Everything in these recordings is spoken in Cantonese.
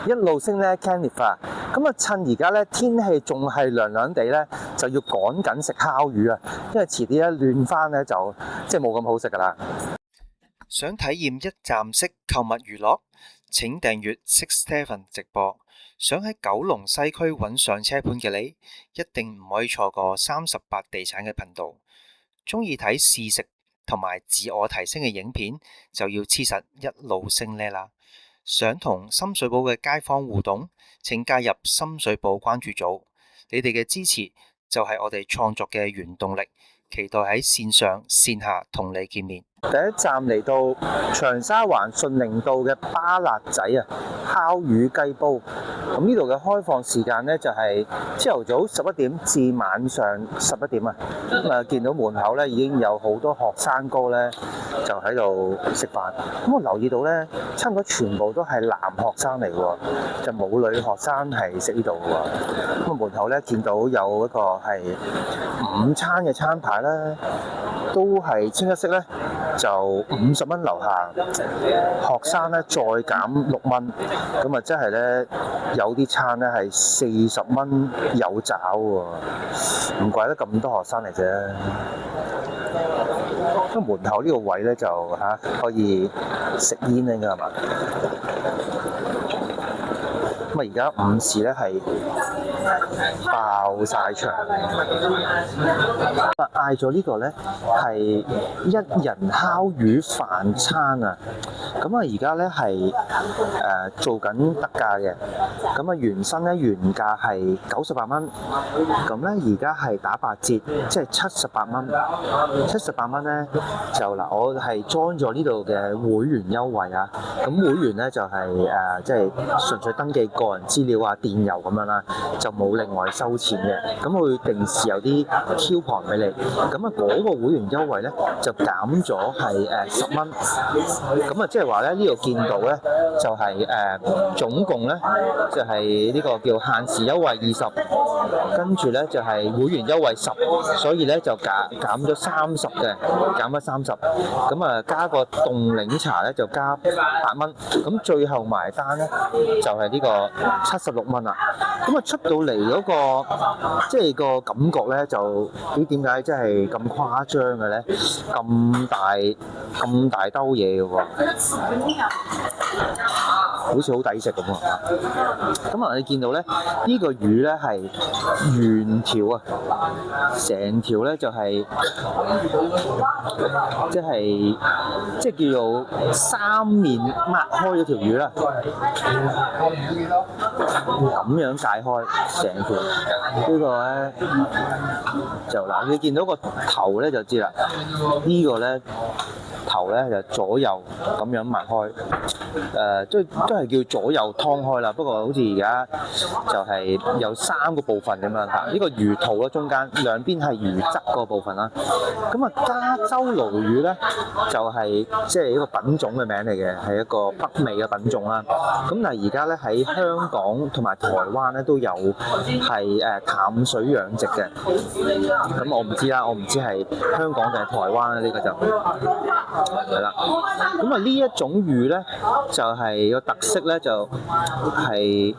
一路升咧 Kenneth 啊，咁啊趁而家咧天氣仲係涼涼地咧，就要趕緊食烤魚啊，因為遲啲咧暖翻咧就即係冇咁好食噶啦。想體驗一站式購物娛樂，請訂閱 Six Seven 直播。想喺九龍西區揾上車盤嘅你，一定唔可以錯過38地產嘅頻道。鍾意睇試食同埋自我提升嘅影片，就要黐實一路升呢啦。想同深水埗嘅街坊互動，請加入深水埗關注組。你哋嘅支持就係我哋創作嘅原動力，期待喺線上線下同你見面。第一站嚟到長沙灣順寧道嘅巴辣仔啊，烤魚雞煲。咁呢度嘅開放時間呢，就係朝頭早11點至晚上11點啊。咁啊，見到門口呢已經有好多學生哥呢就喺度食飯。咁我留意到呢，差唔多全部都係男學生嚟喎，就冇女學生係食呢度嘅喎。咁啊，門口呢見到有一個係午餐嘅餐牌啦，都係清一色呢。就50蚊樓下，學生咧再減6蚊，咁啊即係咧有啲餐咧係40蚊有找喎，唔怪得咁多學生嚟啫。咁門口呢個位咧就可以食煙咧，應該係嘛？咁啊而家午市咧係爆晒場，嗌咗呢個咧係一人烤魚飯餐啊！咁啊而家咧係做緊特價嘅，咁啊原身咧原價係98蚊，咁咧而家係打8折，即係78蚊。78蚊咧就嗱，我係裝咗呢度嘅會員優惠啊！咁會員咧就係即係純粹登記個人資料啊、電郵咁樣啦，就冇另外收錢嘅。咁佢定時有啲 coupon 俾你，咁啊嗰個會員優惠咧就減咗係10蚊。咁啊即係話咧呢度見到咧就係總共咧就係呢個叫限時優惠20，跟住咧就係會員優惠10，所以咧就減咗30嘅，減咗30。咁啊加個凍檸茶咧就加8蚊，咁最後埋單咧就係呢個76蚊啦。咁啊出到嚟嗰個即係個感覺咧就點解真係咁誇張嘅咧？咁大兜嘢嘅喎，好似好抵食咁啊！咁啊你見到咧呢個魚咧係原條啊，成條咧就係即係叫做三面擘開咗條魚啦，咁樣解開成條呢個咧就嗱，你見到個頭咧就知啦，呢個咧頭咧就左右咁樣擘開，都係叫左右劏開啦。不過好似而家就係有3個部分咁樣嚇，呢個魚肚啦，中間兩邊係魚側嗰個部分啦。咁啊加州鱸魚咧就係即係一個品種嘅名嚟嘅，係一個北美嘅品種啦。咁但係而家咧喺香港同埋台灣咧都有係淡水養殖嘅。咁我唔知啦，我唔知係香港定係台灣啦，呢個就係啦。咁啊呢一種魚咧就係個特色咧就係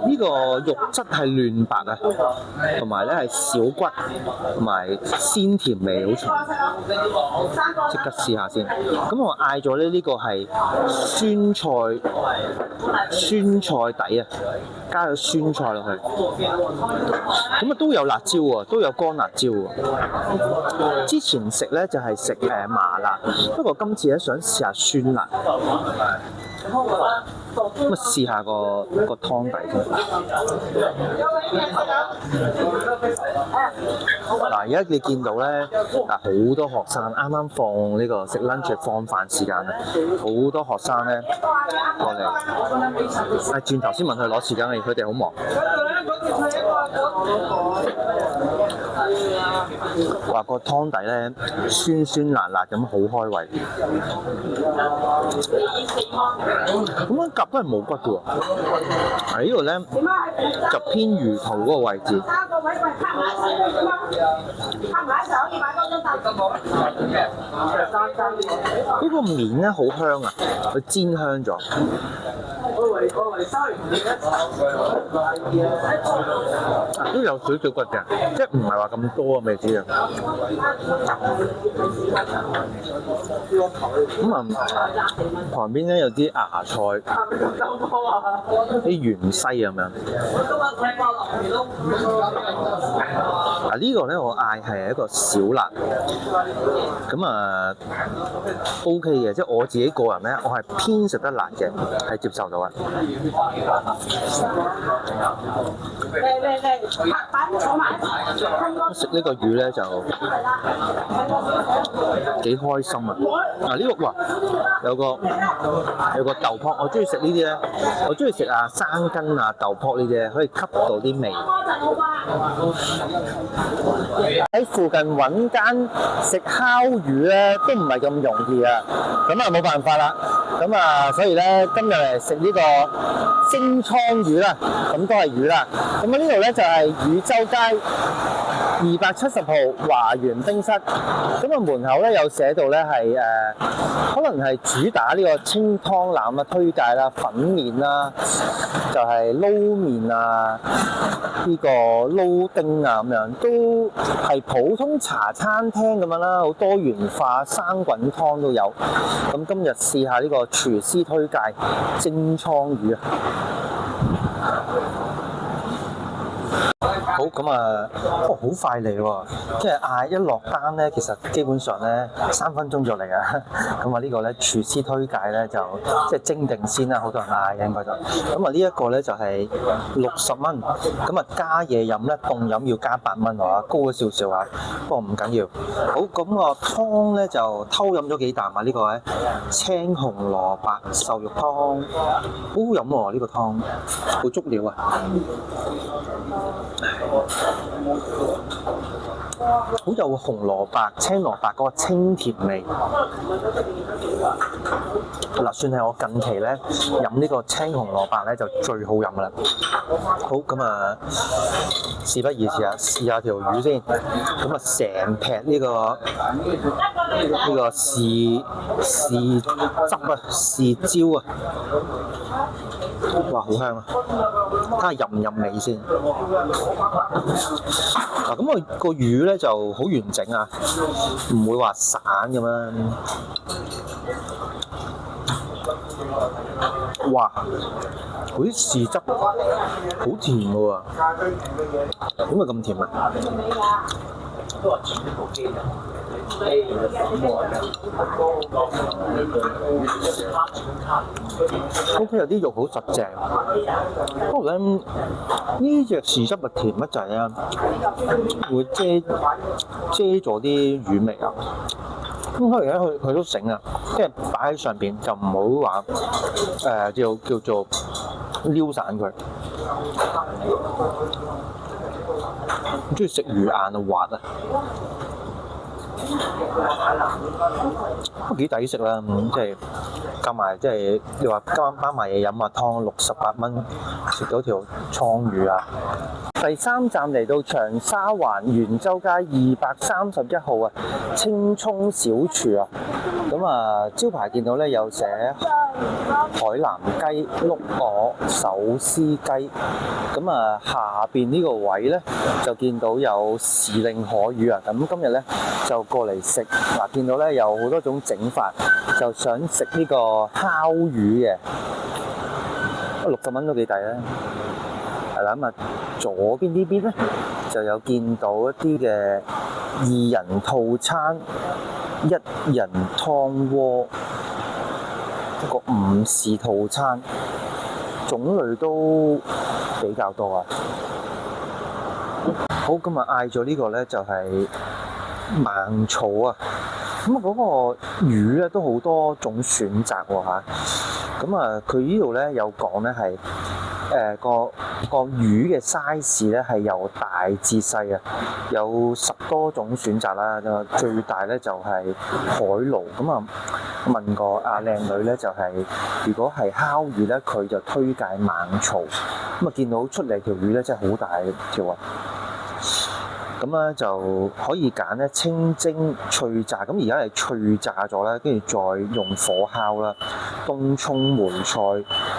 呢個肉質係嫩白啊，同埋咧係小骨，同埋鮮甜味好重。即刻試下先。咁我嗌咗咧呢個係酸菜底啊，加咗酸菜落去。咁啊都有辣椒喎，都有乾辣椒喎。之前食咧就係食麻辣，不過今次咧想試下酸辣。咁啊試下個湯底先。嗱，而家你見到咧，好多學生啱啱放呢個食 lunch 放飯時間啊，好多學生咧過嚟。轉頭先問佢攞匙羹，佢哋好忙。話個湯底咧酸酸辣辣咁，好開胃。咁樣夾都係冇骨嘅喎。呢度咧就偏魚肚嗰個位置。嗰個面咧好香啊，佢煎香咗。都有少少骨嘅，即係唔係話咁多啊味子啊。咁啊，旁邊咧有啲芽菜，啲芫茜咁樣。啊呢個咧我嗌係一個小辣，咁啊 OK 嘅，即係我自己個人咧，我係偏食得辣嘅，係接受到嘅。食呢個魚咧就幾開心啊！啊呢個哇有個豆卜，我中意食呢啲咧，我中意食啊生根啊豆卜呢啲咧，可以吸到啲味。喺附近揾間食烤魚咧都唔係咁容易啊！咁啊冇辦法啦，咁啊所以咧今日嚟食呢個星倉魚啦，咁都係魚啦。咁啊呢度咧就係汝州街270號華園冰室，咁啊門口咧有寫到咧係可能係主打呢個清湯腩啊推介啦，粉麵啦，就係撈麵啊，呢個撈丁啊咁樣，都係普通茶餐廳咁樣啦，好多元化，生滾湯都有。咁今日試下呢個廚師推介蒸倉魚啊！好咁啊，好快嚟喎！即係嗌一落單咧，其實基本上咧3分鐘就嚟啊！咁啊呢個咧廚師推介咧就即係蒸定先啦，好多人嗌嘅應該就。咁啊呢一個咧就係60蚊，咁啊加嘢飲咧凍飲要加8蚊啊，高咗少少啊，不過唔緊要。好咁個湯咧就偷飲咗幾啖啊！呢個咧青紅蘿蔔瘦肉湯，好好飲喎呢個湯，好足料啊！好有紅蘿蔔、青蘿蔔嗰個清甜味。嗱，算係我近期咧飲呢個青紅蘿蔔咧就最好飲噶啦。好咁啊，事不宜遲啊，試下條魚先。咁啊，成劈呢個豉汁啊、豉椒啊，哇，好香啊！睇下入唔入味先。嗱，咁個魚咧就好完整啊，唔會話散咁樣。哇！嗰啲豉汁好甜嘅喎，點解咁甜啊？O.K. 有啲肉好實淨，不過咧呢隻豉汁咪甜乜滯啊，會遮咗啲魚味啊。咁所以咧佢都醒啊，即係擺喺上邊就唔好話叫做撩散佢。我中意食魚眼啊，滑啊！都幾抵食啦，即係加埋即係你話加埋嘢飲啊，湯68蚊食到條倉魚啊！第3站嚟到長沙灣元州街231號啊，青葱小廚啊，咁啊招牌見到咧有寫海南雞、碌鵝、手撕雞，咁啊下邊呢個位咧就見到有時令海魚啊，咁今日咧就過嚟食嗱，見到咧有好多種整法，就想食呢個烤魚嘅，60蚊都幾抵啊！係啦，咁啊左邊呢邊咧就有見到一啲嘅2人套餐，1人湯鍋，一個5士套餐，種類都比較多啊。好，今日嗌咗呢個咧就係盲草啊，咁啊嗰個魚咧都好多種選擇喎嚇，咁啊佢呢度咧有講咧係個魚嘅 size 咧係由大至細啊，有10多種選擇啦。最大咧就係海鱸，咁啊問過阿靚女咧就係、如果係烤魚咧，佢就推介盲草。咁啊見到出嚟條魚咧真係好大條啊！咁咧就可以揀咧清蒸脆炸，咁而家係脆炸咗啦，跟住再用火烤啦，東葱梅菜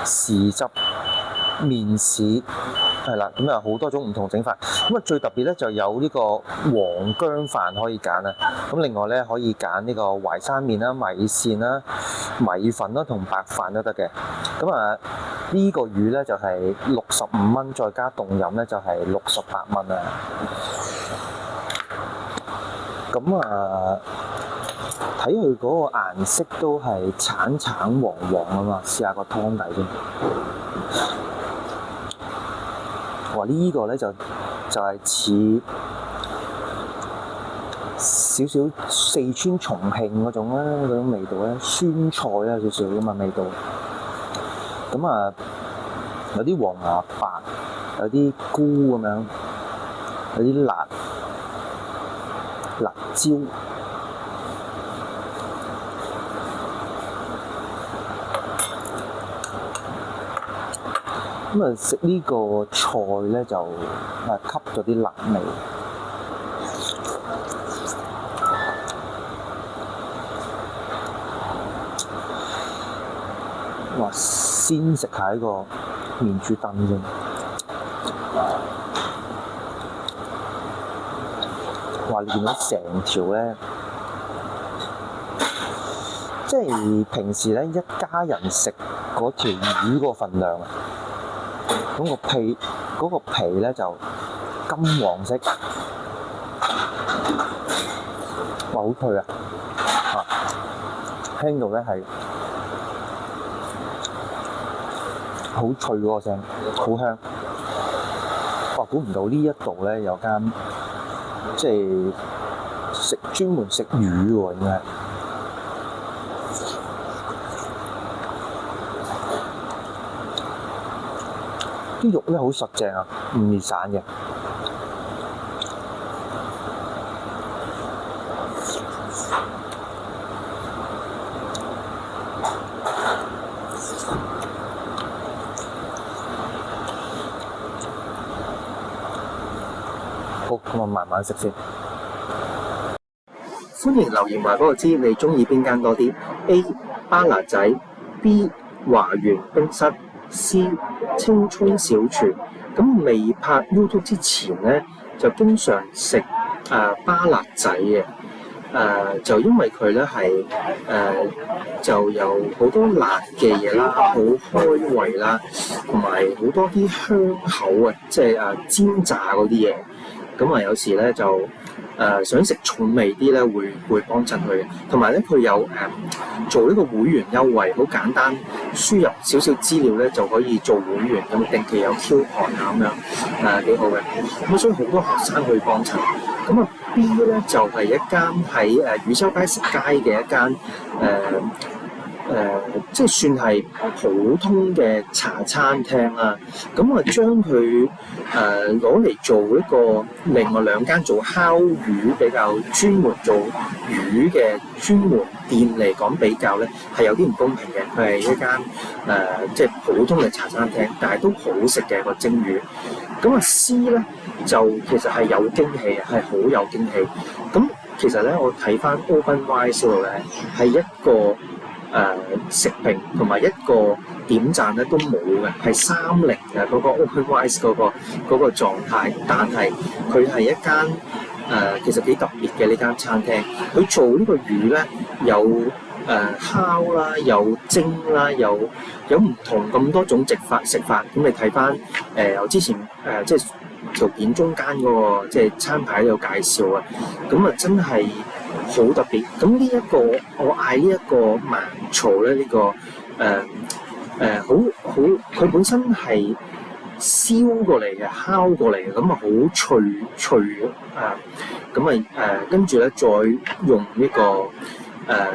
豉汁麵豉係啦，咁啊好多種唔同整法。咁啊最特別咧就有呢個黃薑飯可以揀啊，咁另外咧可以揀呢個淮山麵啦、米線啦、米粉啦同白飯都得嘅。咁啊呢個魚咧就係65蚊，再加凍飲咧就係68蚊啊。咁啊睇佢嗰個顏色都係橙橙黃黃啊嘛，試下個湯底先。哇！呢個咧就係似少少四川重慶嗰種咧，嗰種味道咧，酸菜咧少少咁嘅味道。咁啊有啲黃芽白，有啲菇咁樣，有啲辣椒。咁啊食呢個菜咧就吸咗啲辣味。哇！先食下呢個麵珠墩先。哇！你見到成條咧，即係平時咧一家人食嗰條魚個份量啊！嗰個皮咧就金黃色，哇！好脆啊！聽到咧係好脆嗰個聲，好香。哇！估唔到呢一度咧有間即係專門食魚喎，應該。啲肉咧好實淨啊，唔易散嘅。好，咁我慢慢食先。歡迎留言話俾我知你中意邊間多啲 ：A. 巴拿仔 ，B. 華園冰室 ，C. 青葱小廚。咁未拍 YouTube 之前咧，就經常食巴拿仔嘅。就因為佢咧係就有好多辣嘅嘢啦，好開胃啦，同埋好多啲香口啊，即係煎炸嗰啲嘢。咁啊，有時咧就想食重味啲咧，會幫襯佢嘅。同埋咧，佢有做呢個會員優惠，好簡單，輸入少少資料咧就可以做會員，咁定期有 coupon啊咁樣，幾好嘅。咁所以好多學生去幫襯。咁啊 B 咧就係一間喺汝州街食街嘅一間即係算係普通嘅茶餐廳啦。咁我將佢攞嚟做一個另外兩間做烤魚比較專門做魚嘅專門店嚟講比較咧，係有啲唔公平嘅。佢係一間即係普通嘅茶餐廳，但係都好食嘅個蒸魚。咁啊 C 咧就其實係有驚喜，係好有驚喜。咁其實咧，我睇翻 OpenRice 嗰度咧係一個食評同埋一個點讚咧都冇嘅，係30嘅嗰個 OpenRice 嗰個狀態。但係佢係一間其實幾特別嘅呢間餐廳。佢做呢個魚咧有烤啦，有蒸啦，有唔同咁多種食法。咁你睇翻我之前即係條片中間嗰個即係餐牌有介紹啊。咁啊真係好特別。咁呢一個我嗌呢一個盲槽咧，呢個好佢本身係燒過嚟嘅，烤過嚟嘅，咁啊好脆咁啊跟住咧再用呢個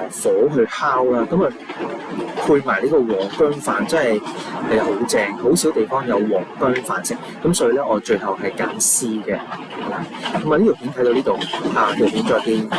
火去烤啦，咁啊配埋呢個黃薑飯，真係好正，好少地方有黃薑飯食，咁所以咧我最後係揀 C 嘅。咁啊呢條片睇到呢度，下條片再見。